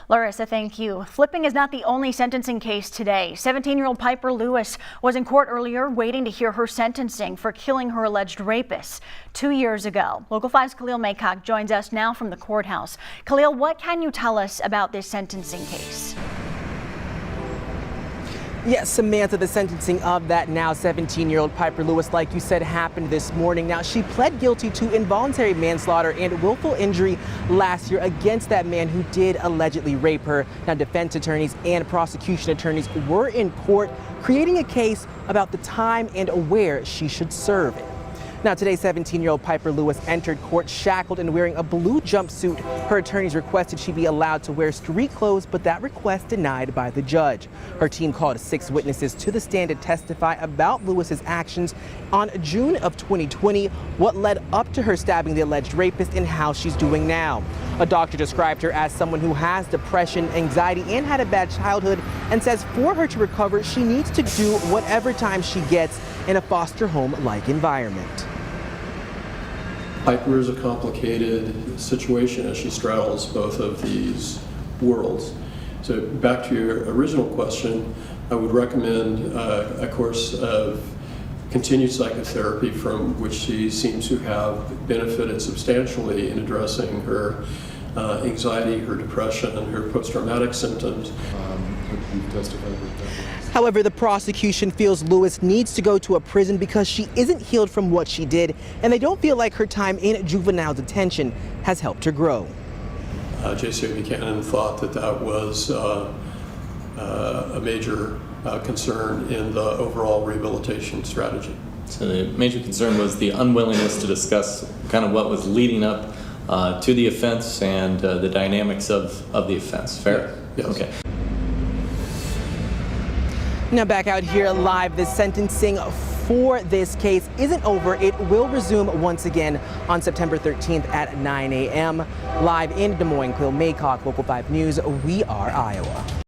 Larissa, thank you. Flipping is not the only sentencing case today. 17-year-old Pieper Lewis was in court earlier waiting to hear her sentencing for killing her alleged rapist 2 years ago. Local 5's Khalil Maycock joins us now from the courthouse. Khalil, what can you tell us about this sentencing case? Yes, Samantha, the sentencing of that now 17-year-old Pieper Lewis, like you said, happened this morning. Now, she pled guilty to involuntary manslaughter and willful injury last year against that man who did allegedly rape her. Now, defense attorneys and prosecution attorneys were in court creating a case about the time and where she should serve it. Now, today, 17-year-old Pieper Lewis entered court shackled and wearing a blue jumpsuit. Her attorneys requested she be allowed to wear street clothes, but that request denied by the judge. Her team called 6 witnesses to the stand to testify about Lewis's actions on June of 2020, what led up to her stabbing the alleged rapist, and how she's doing now. A doctor described her as someone who has depression, anxiety, and had a bad childhood, and says for her to recover, she needs to do whatever time she gets in a foster home-like environment. Pieper is a complicated situation as she straddles both of these worlds. So back to your original question, I would recommend a course of continued psychotherapy from which she seems to have benefited substantially in addressing her anxiety, her depression, and her post-traumatic symptoms. However, the prosecution feels Lewis needs to go to a prison because she isn't healed from what she did, and they don't feel like her time in juvenile detention has helped her grow. J.C. Buchanan thought that that was a major concern in the overall rehabilitation strategy. So the major concern was the unwillingness to discuss kind of what was leading up to the offense and the dynamics of the offense. Fair? Yes. Okay. Now back out here live, the sentencing for this case isn't over. It will resume once again on September 13th at 9 a.m. Live in Des Moines, Khalil Maycock, Local 5 News, We Are Iowa.